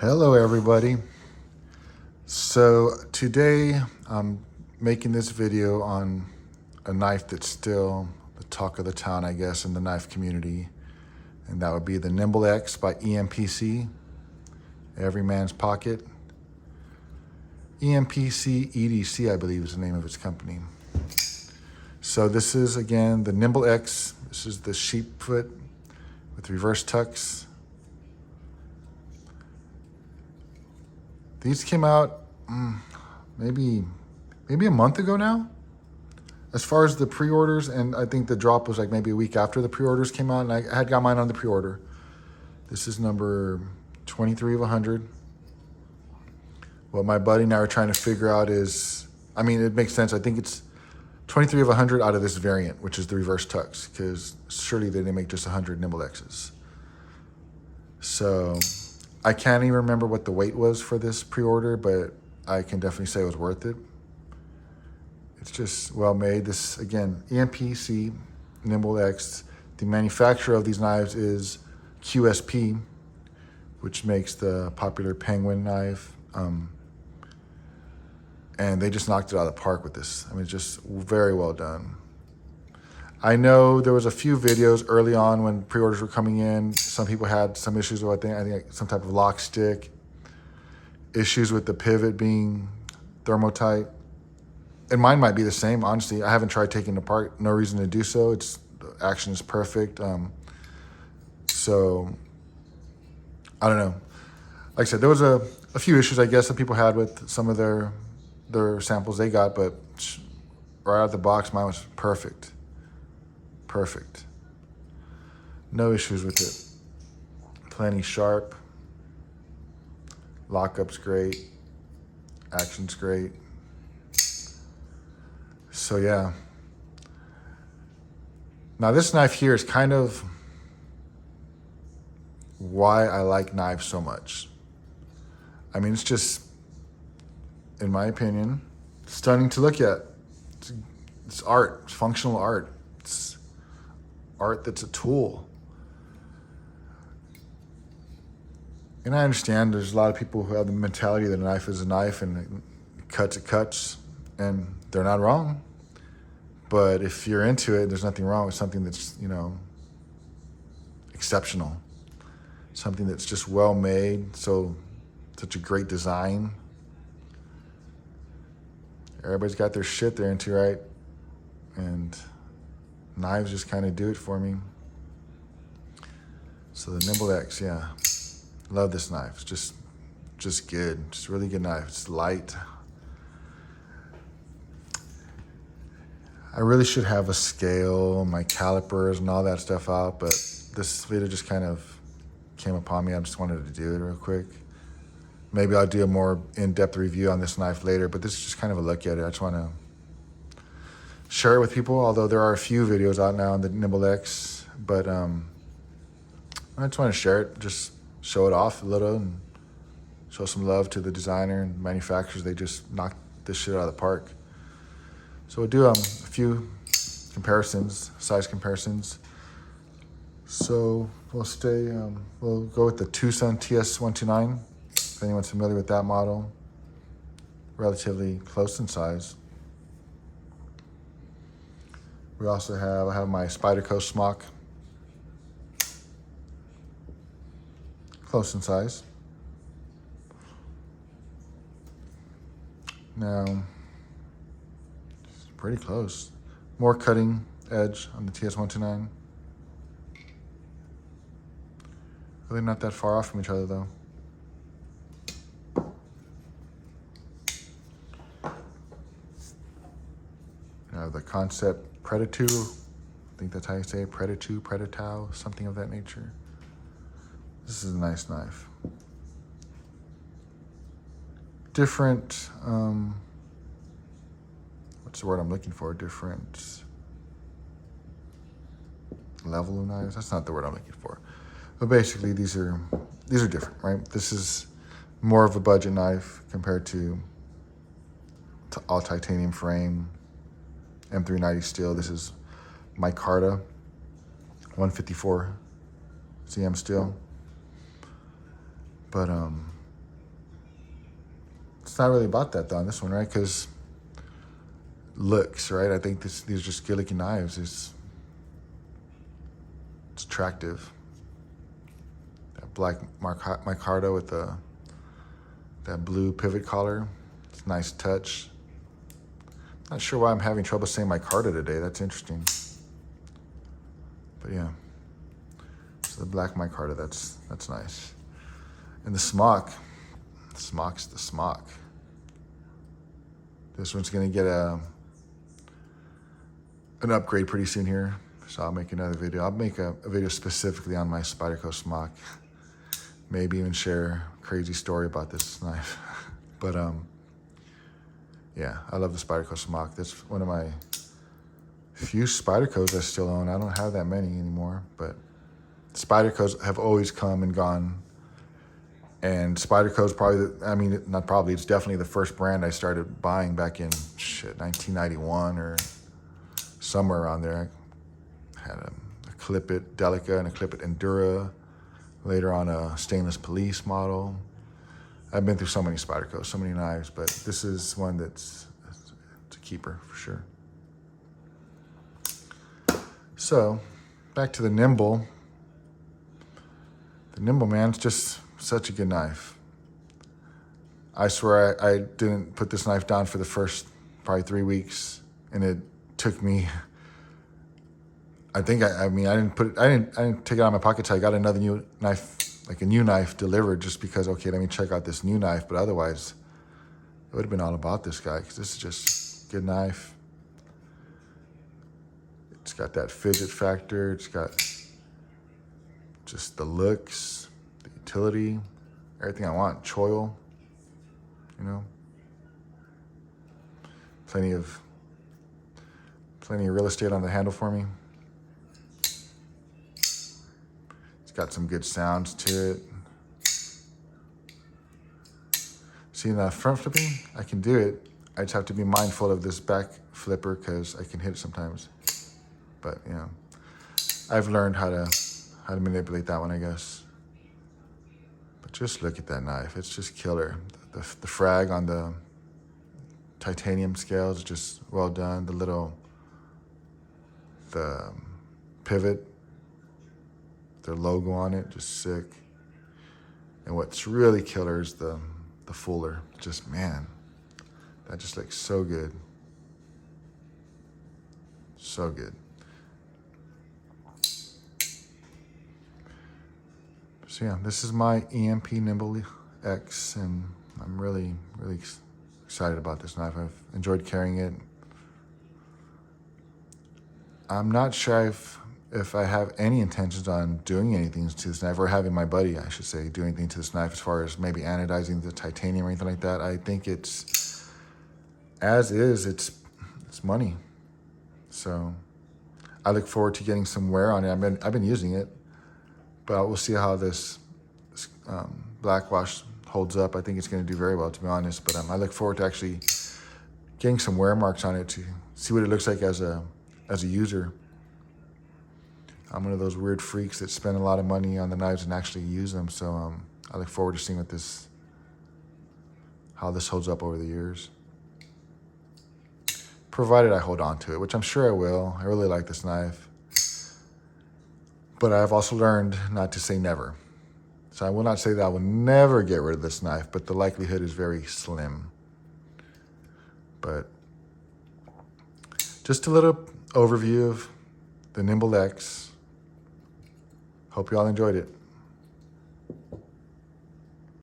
Hello everybody. So today I'm making this video on a knife that's still the talk of the town, I guess, in the knife community. And that would be the Nymble X by EMPC, Every Man's Pocket. EMPC EDC, I believe, is the name of its company. So this is, again, the Nymble X. This is the sheep foot with reverse tucks. These came out maybe a month ago now, as far as the pre-orders, and I think the drop was like maybe a week after the pre-orders came out, and I had got mine on the pre-order. This is number 23 of 100. What my buddy and I are trying to figure out is, I mean, it makes sense. I think it's 23 of 100 out of this variant, which is the reverse tucks, because surely they didn't make just 100 Nymble X's. So I can't even remember what the weight was for this pre-order, but I can definitely say it was worth it. It's just well made. This, again, EMPC Nymble X. The manufacturer of these knives is QSP, which makes the popular Penguin knife. And they just knocked it out of the park with this. I mean, it's just very well done. I know there was a few videos early on when pre-orders were coming in. Some people had some issues with, I think some type of lock stick, issues with the pivot being thermotight. And mine might be the same, honestly. I haven't tried taking it apart. No reason to do so. The action is perfect. So, I don't know. Like I said, there was a few issues, I guess, that people had with some of their samples they got, but right out of the box, mine was perfect. Perfect. No issues with it. Plenty sharp. Lockup's great. Action's great. So yeah. Now this knife here is kind of why I like knives so much. I mean, it's just, in my opinion, stunning to look at. It's art. It's functional art. It's art that's a tool. And I understand there's a lot of people who have the mentality that a knife is a knife and it cuts, and they're not wrong. But if you're into it, there's nothing wrong with something that's, exceptional. Something that's just well made, such a great design. Everybody's got their shit they're into, right? And knives just kind of do it for me. So the Nymble X, yeah. Love this knife. It's just good. Just really good knife. It's light. I really should have a scale, my calipers and all that stuff out, but this video just kind of came upon me. I just wanted to do it real quick. Maybe I'll do a more in-depth review on this knife later, but this is just kind of a look at it. I just want to share it with people, although there are a few videos out now on the Nymble X, but I just want to share it, just show it off a little and show some love to the designer and manufacturers. They just knocked this shit out of the park. So we'll do a few comparisons, size comparisons. So we'll go with the Tucson TS129. If anyone's familiar with that model, relatively close in size. We also I have my Spider Coast smock, close in size. Now, it's pretty close. More cutting edge on the TS129. Really not that far off from each other though. The Concept Predator, I think that's how you say it, Predator, something of that nature. This is a nice knife. Different, what's the word I'm looking for? Different level of knives. That's not the word I'm looking for. But basically these are different, right? This is more of a budget knife compared to all titanium frame, M390 steel. This is micarta, 154 CM steel. But not really about that though on this one, right? Because looks, right? I think these are just good looking knives. It's attractive. That black micarta with that blue pivot collar. It's a nice touch. Not sure why I'm having trouble saying micarta today. That's interesting. But yeah, so the black micarta, that's nice. And the smock, the smock's the smock. This one's gonna get an upgrade pretty soon here. So I'll make another video. I'll make a video specifically on my Spyderco smock. Maybe even share a crazy story about this knife. But yeah, I love the Spyderco smock. That's one of my few Spydercos I still own. I don't have that many anymore, but Spydercos have always come and gone. And Spyderco's probably, not probably, it's definitely the first brand I started buying back in, 1991 or somewhere around there. I had a Clipit Delica and a Clipit Endura. Later on, a stainless police model. I've been through so many Spydercos, so many knives, but this is one it's a keeper for sure. So, back to the Nymble. The Nymble, man, it's just such a good knife. I swear I didn't put this knife down for the first probably 3 weeks, and it took me. I didn't take it out of my pocket till I got another new knife, like a new knife delivered, just because, okay, let me check out this new knife. But otherwise, it would have been all about this guy, because this is just a good knife. It's got that fidget factor. It's got just the looks, the utility, everything I want. Choil, you know. Plenty of real estate on the handle for me. It's got some good sounds to it. See, that front flipping, I can do it. I just have to be mindful of this back flipper because I can hit it sometimes. But, you know, I've learned how to manipulate that one, I guess. But just look at that knife. It's just killer. The frag on the titanium scales is just well done. The pivot, their logo on it, just sick. And what's really killer is the fuller. Just, man, that just looks so good. So good. So yeah, this is my EMP Nymble X, and I'm really, really excited about this knife. I've enjoyed carrying it. I'm not sure if I have any intentions on doing anything to this knife, or having my buddy, I should say, do anything to this knife as far as maybe anodizing the titanium or anything like that. I think it's, as is, it's money. So I look forward to getting some wear on it. I've been using it, but we'll see how this black wash holds up. I think it's going to do very well, to be honest. But I look forward to actually getting some wear marks on it to see what it looks like as a user. I'm one of those weird freaks that spend a lot of money on the knives and actually use them. So I look forward to seeing how this holds up over the years. Provided I hold on to it, which I'm sure I will. I really like this knife. But I've also learned not to say never. So I will not say that I will never get rid of this knife, but the likelihood is very slim. But just a little overview of the Nymble X. Hope you all enjoyed it.